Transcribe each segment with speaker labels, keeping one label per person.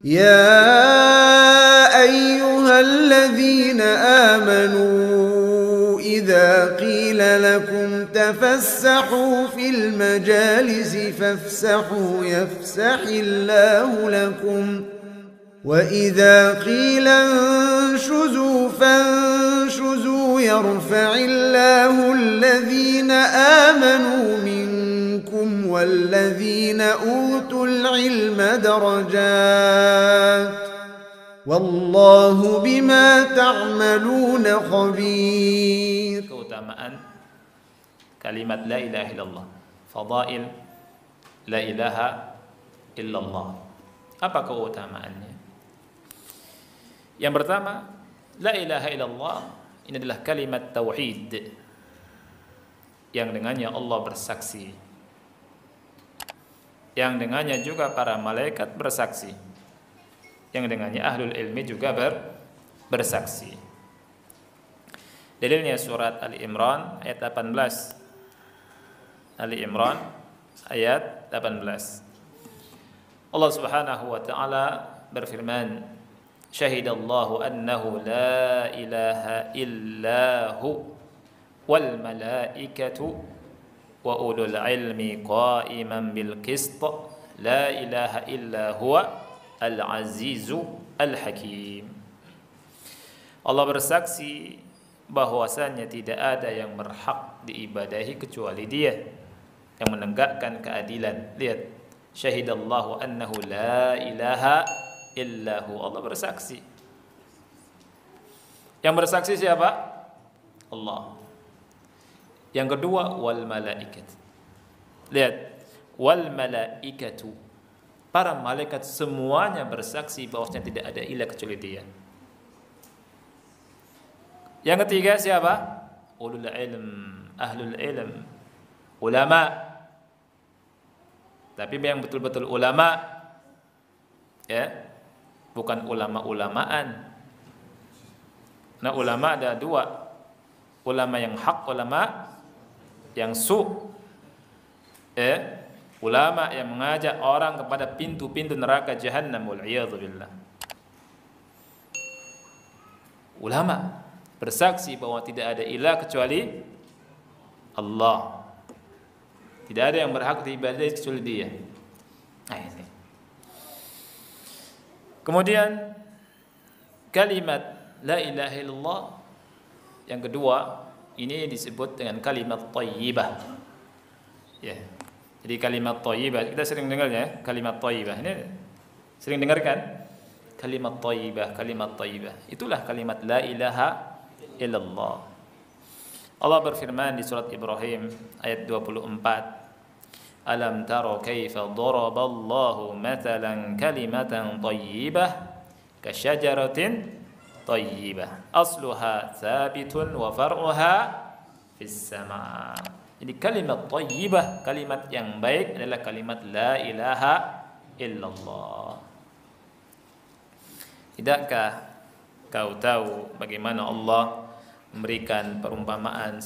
Speaker 1: يا أيها الذين آمنوا إذا قيل لكم تفسحوا في المجالس فافسحوا يفسح الله لكم وإذا قيل انشزوا فانشزوا يرفع الله الذين آمنوا منكم والذين أوتوا العلم درجات والله بما تعملون خبير.
Speaker 2: Keutamaan kalimat la ilaha illallah, fadail la ilaha illallah. Apa keutamaannya? Yang pertama, la ilaha illallah ini adalah kalimat tauhid yang dengannya Allah bersaksi, yang dengannya juga para malaikat bersaksi, yang dengannya ahlul ilmi juga bersaksi. Dalilnya surat Ali Imran ayat 18. Ali Imran ayat 18. Allah Subhanahu wa taala berfirman, "Syahidallahu annahu la ilaha illahu wal malaikatu wa ulul ilmi qa'iman bil qist, la ilaha illa huwa al-azizu al-hakim." Allah bersaksi bahwasanya tidak ada yang berhak diibadahi kecuali Dia yang menegakkan keadilan. Lihat, syahidallahu annahu la ilaha illahu. Allah bersaksi. Yang bersaksi siapa? Allah. Yang kedua, wal malaikat. Lihat, wal malaikatu. Para malaikat semuanya bersaksi bahwasanya tidak ada ilah kecuali Dia. Yang ketiga siapa? Ulul ilm, ahlul ilm, ulama. Tapi yang betul-betul ulama, ya, bukan ulama-ulamaan. Nah, ulama ada dua, ulama yang hak, ulama yang su. Ya, ulama yang mengajak orang kepada pintu-pintu neraka jahannam, wal-iyadzu billah. Ulama bersaksi bahwa tidak ada ilah kecuali Allah. Tidak ada yang berhak diibadahi kecuali Dia. Kemudian kalimat la ilaha illallah yang kedua ini disebut dengan kalimat thayyibah. Ya. Jadi kalimat thayyibah kita sering dengar ya, kalimat thayyibah. Ini sering dengar kan? Kalimat thayyibah, kalimat thayyibah. Itulah kalimat la ilaha illallah. Allah berfirman di surat Ibrahim ayat 24. Alam taro kaifa daraballahu mathalan kalimatan thayyibah kasyajaratin thayyibah asluha thabitun wa far'uha fis sama'. Jadi kalimat thayyibah, kalimat yang baik adalah kalimat la ilaha illallah. Tidakkah kau tahu bagaimana Allah memberikan perumpamaan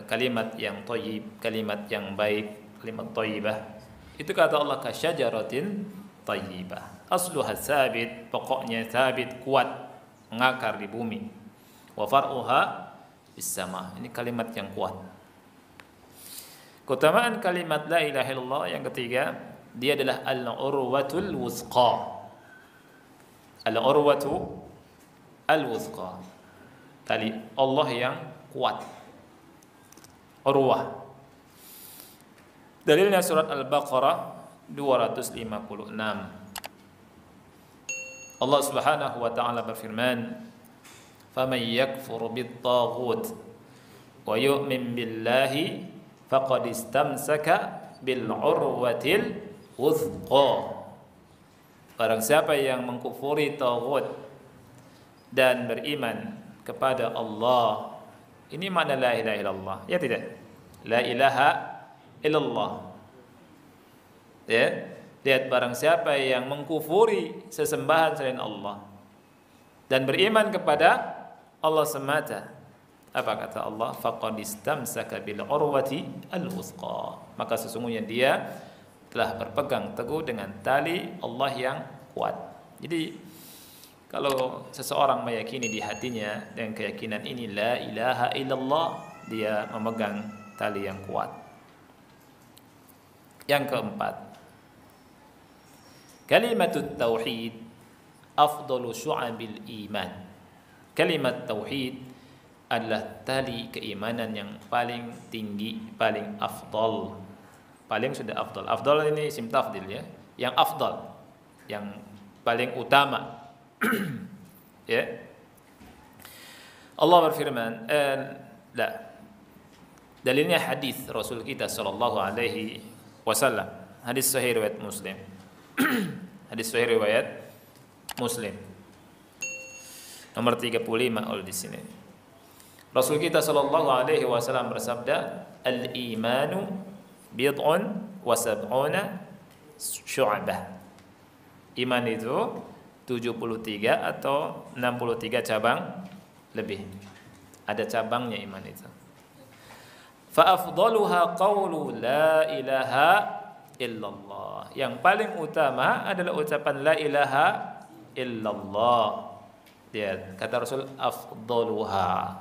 Speaker 2: kalimat yang thayyib, kalimat yang baik, kalimat thayyibah. Itu kata Allah kasyajaratin thayyibah. Asluha sabit, pokoknya sabit, kuat, mengakar di bumi. Wa far'uha bis sama'. Ini kalimat yang kuat. Keutamaan kalimat la ilaha illallah yang ketiga, dia adalah al-urwatul wusqa. Al-urwatu al-wusqa, tali Allah yang kuat, urwah. Dalilnya surat Al-Baqarah 256. Allah Subhanahu wa taala berfirman, "Faman yakfur bit-taghut wa yu'min billahi faqad istamsaka bil urwatil wuthqa." Barang siapa yang mengkufuri taghut dan beriman kepada Allah. Ini makna la ilaha illallah. Ya tidak? La ilaha illallah. Ya. Lihat, barang siapa yang mengkufuri sesembahan selain Allah dan beriman kepada Allah semata. Apa kata Allah? Faqad istamsaka bil urwati al-wusqa. Maka sesungguhnya dia telah berpegang teguh dengan tali Allah yang kuat. Jadi kalau seseorang meyakini di hatinya dengan keyakinan ini la ilaha illallah, dia memegang tali yang kuat. Yang keempat, kalimatut tauhid afdalu syu'abil iman. Kalimat tauhid adalah tali keimanan yang paling tinggi, paling afdal. Paling sudah afdal. Afdal ini isim tafdil ya. Yang afdal, yang paling utama. Ya. Allah berfirman, dalilnya hadis Rasul kita sallallahu alaihi wasallam. Hadis sahih riwayat Muslim. Hadis sahih riwayat Muslim. Nomor 35 di sini. Rasul kita sallallahu alaihi wasallam bersabda, "Al-imanu bid'un wa sab'una syu'bah." Iman itu 73 atau 63 cabang lebih. Ada cabangnya iman itu. Fa afdaluha qawlu la ilaha illallah. Yang paling utama adalah ucapan la ilaha illallah. Lihat, kata Rasul afdaluha.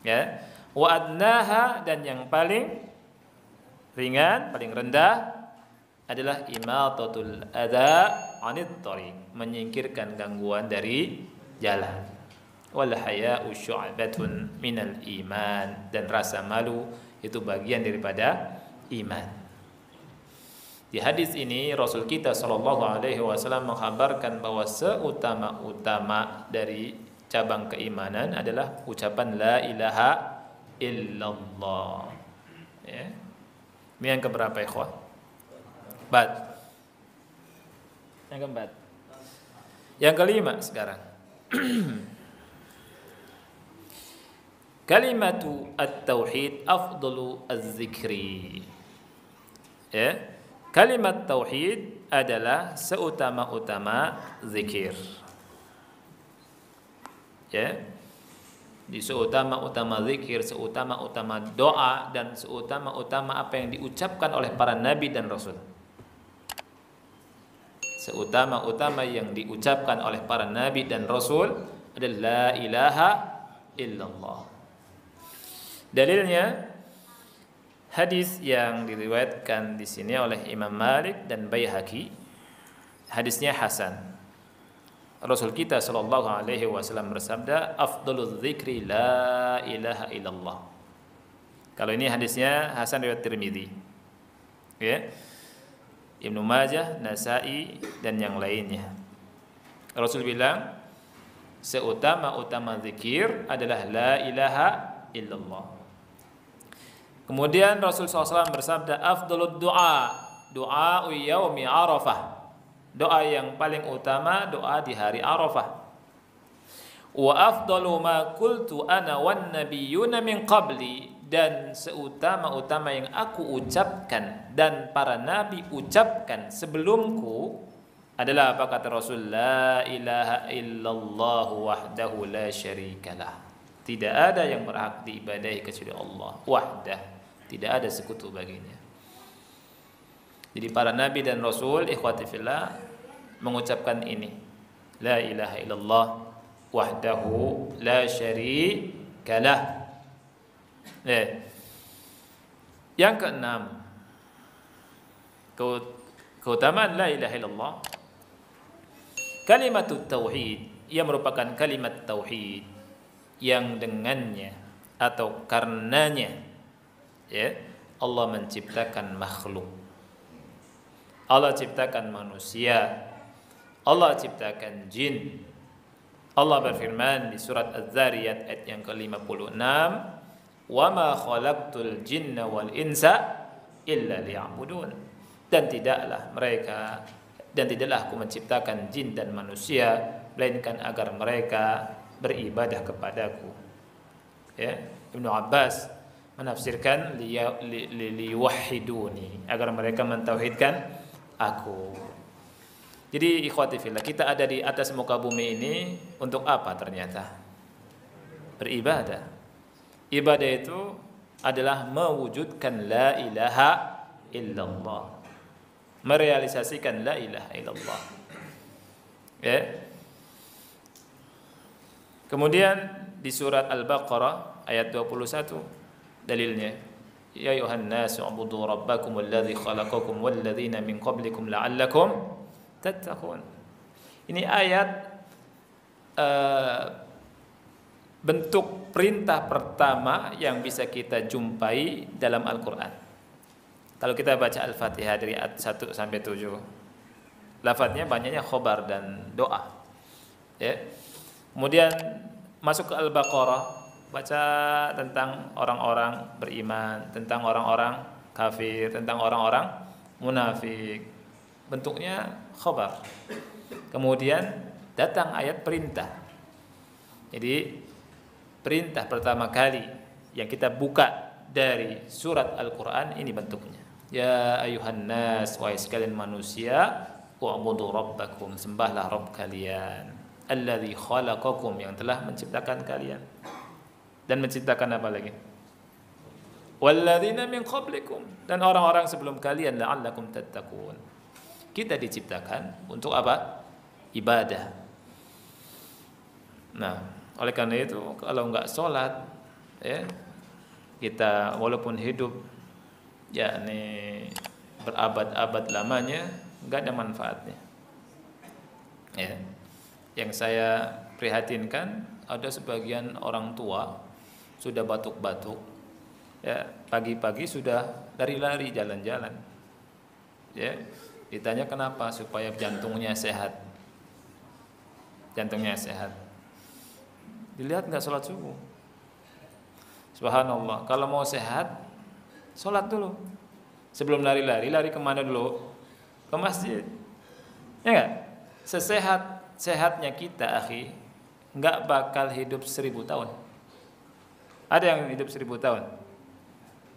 Speaker 2: Ya. Wa adnaha, dan yang paling ringan, paling rendah adalah imatatul adza 'anit thariq, menyingkirkan gangguan dari jalan. Wal haya'u syu'batun minal iman, dan rasa malu itu bagian daripada iman. Di hadis ini Rasul kita sallallahu alaihi wasallam menghabarkan bahwa seutama-utama dari cabang keimanan adalah ucapan la ilaha illallah. Ya. Ini yang keberapa ikhwah? Yang keempat. Yang kelima sekarang. Kalimatu at-tauhid afdalu az-zikri. Ya. Kalimat tauhid adalah seutama-utama zikir. Ya. Di seutama-utama zikir, seutama-utama doa, dan seutama-utama apa yang diucapkan oleh para nabi dan rasul. Seutama-utama yang diucapkan oleh para nabi dan rasul adalah la ilaha illallah. Dalilnya hadis yang diriwayatkan di sini oleh Imam Malik dan Baihaqi. Hadisnya hasan. Rasul kita sallallahu alaihi wasallam bersabda, afdaluz dzikri la ilaha illallah. Kalau ini hadisnya hasan riwayat Tirmidzi. Ya. Ibnu Majah, Nasa'i, dan yang lainnya. Rasul bilang, seutama-utama zikir adalah la ilaha illallah. Kemudian Rasul SAW bersabda, afdalud du'a, du'a yaumi Arafah. Doa yang paling utama, doa di hari Arafah. Wa afdalu ma qultu ana wan nabiyyuna min qabli, dan seutama-utama yang aku ucapkan dan para nabi ucapkan sebelumku adalah apa kata Rasul? La ilaha illallah wahdahu la syarikalah. Tidak ada yang berhak diibadahi kecuali Allah wahdah, tidak ada sekutu baginya. Jadi para nabi dan rasul ikhwati fillah mengucapkan ini, la ilaha illallah wahdahu la syarikalah. Yang keenam, keutamaan la ilaha illallah, kalimat tauhid, ia merupakan kalimat tauhid yang dengannya atau karenanya ya Allah menciptakan makhluk. Allah ciptakan manusia, Allah ciptakan jin. Allah berfirman di surat Az-Zariyat ayat yang ke-56, "Wa ma khalaqtul jinna wal insa illa liya'budun." Dan tidaklah aku menciptakan jin dan manusia melainkan agar mereka beribadah kepadaku. Ya, Ibnu Abbas menafsirkan liwahiduni, agar mereka mentauhidkan aku. Jadi ikhwati fillah, kita ada di atas muka bumi ini untuk apa ternyata? Beribadah. Ibadah itu adalah mewujudkan la ilaha illallah, merealisasikan la ilaha illallah. Ya. Kemudian di surat Al-Baqarah ayat 21 dalilnya, ya ayuhan nasu ubudu rabbakum alladzi khalaqakum walladzina min qablikum la'allakum tattaqun. Ini ayat bentuk perintah pertama yang bisa kita jumpai dalam Al-Qur'an. Kalau kita baca Al-Fatihah dari ayat 1 sampai 7, lafadznya banyaknya khobar dan doa. Ya. Kemudian masuk ke Al-Baqarah, baca tentang orang-orang beriman, tentang orang-orang kafir, tentang orang-orang munafik. Bentuknya khobar. Kemudian datang ayat perintah. Jadi perintah pertama kali yang kita buka dari surat Al-Quran ini bentuknya. Ya ayuhan nas, wahai sekalian manusia, wa'budu rabbakum, sembahlah Rabb kalian, alladzi khalaqakum, yang telah menciptakan kalian. Dan menciptakan apa lagi? Walladzina min qablikum, dan orang-orang sebelum kalian, la'allakum tattaqun. Kita diciptakan untuk apa? Ibadah. Nah, oleh karena itu kalau enggak sholat, ya, kita walaupun hidup yakni berabad-abad lamanya, enggak ada manfaatnya. Ya. Yang saya prihatinkan, ada sebagian orang tua sudah batuk-batuk, ya, pagi-pagi sudah lari-lari jalan-jalan. Ya, ditanya kenapa? Supaya jantungnya sehat. Jantungnya sehat. Dilihat nggak sholat subuh? Subhanallah. Kalau mau sehat, sholat dulu. Sebelum lari-lari, lari kemana dulu? Ke masjid. Ya nggak? Sehatnya kita, akhi, nggak bakal hidup 1000 tahun. Ada yang hidup 1000 tahun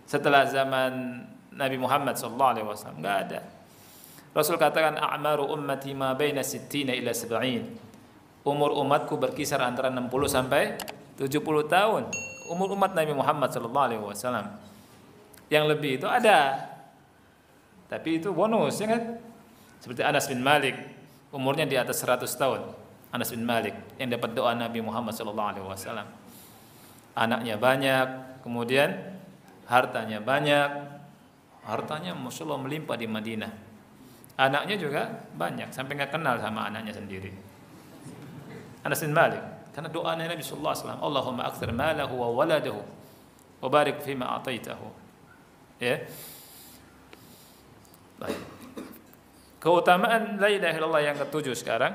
Speaker 2: setelah zaman Nabi Muhammad SAW? Nggak ada. Rasul katakan, a'maru ummati ma baina 60 ila 70. Umur umatku berkisar antara 60 sampai 70 tahun. Umur umat Nabi Muhammad SAW. Yang lebih itu ada, tapi itu bonus, ya kan? Seperti Anas bin Malik, umurnya di atas 100 tahun. Anas bin Malik yang dapat doa Nabi Muhammad SAW. Anaknya banyak, kemudian hartanya banyak. Hartanya Masya Allah melimpah di Madinah. Anaknya juga banyak, sampai nggak kenal sama anaknya sendiri. Anas bin Malik, karena doa Nabi sallallahu alaihi wasallam, Allahumma aktsir malahu wa waladahu wa barik fima ataitahu. Ya. Baik. Keutamaan la ilaha illallah yang ketujuh sekarang.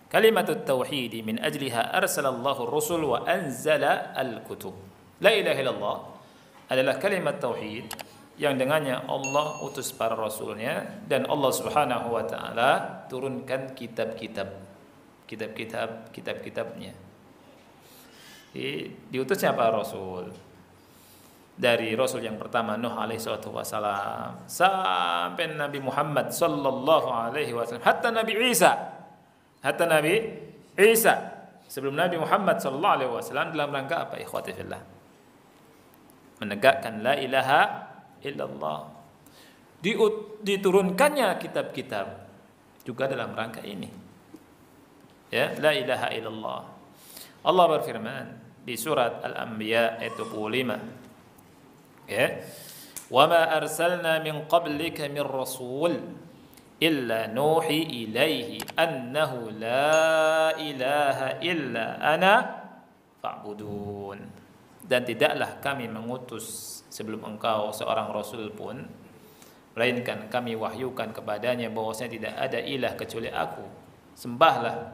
Speaker 2: Kalimatut tauhid min ajliha arsalallahu ar-rusul wa anzala al-kutub. La ilaha illallah adalah kalimat tauhid yang dengannya Allah utus para rasulnya, dan Allah Subhanahu wa taala turunkan kitab-kitabnya. Diutusnya para rasul. Dari rasul yang pertama Nuh alaihi salatu wasalam sampai Nabi Muhammad sallallahu alaihi wasallam, hatta Nabi Isa sebelum Nabi Muhammad sallallahu alaihi wasallam, dalam rangka apa, ikhwati fillah? Menegakkan la ilaha illallah. Diturunkannya kitab-kitab juga dalam rangka ini. Ya, la ilaha illallah. Allah berfirman di surat Al-Anbiya ayat 25. Ya. Wa ma arsalna min qablika min rasul illa nuhi ilaihi annahu la ilaha illa ana fa'budun. Dan tidaklah kami mengutus sebelum engkau seorang rasul pun, melainkan kami wahyukan kepadanya bahwasanya tidak ada ilah kecuali aku, sembahlah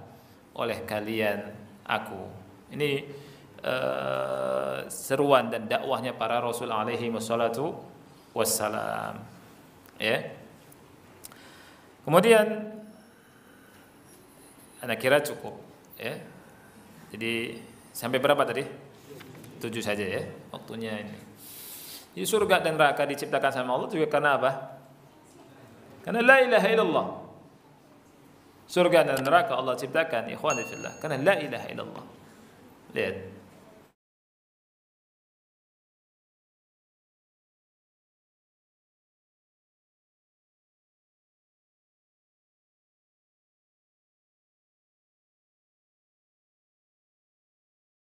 Speaker 2: oleh kalian aku. Ini seruan dan dakwahnya para rasul alaihi wassalatu wassalam. Ya. Kemudian ana kira cukup, ya. Jadi sampai berapa tadi? 7 saja ya waktunya ini. Jadi surga dan neraka diciptakan sama Allah juga karena apa? Karena la ilaha illallah. Surga dan neraka Allah ciptakan, ikhwani fillah, karena la ilaha illallah. Lihat.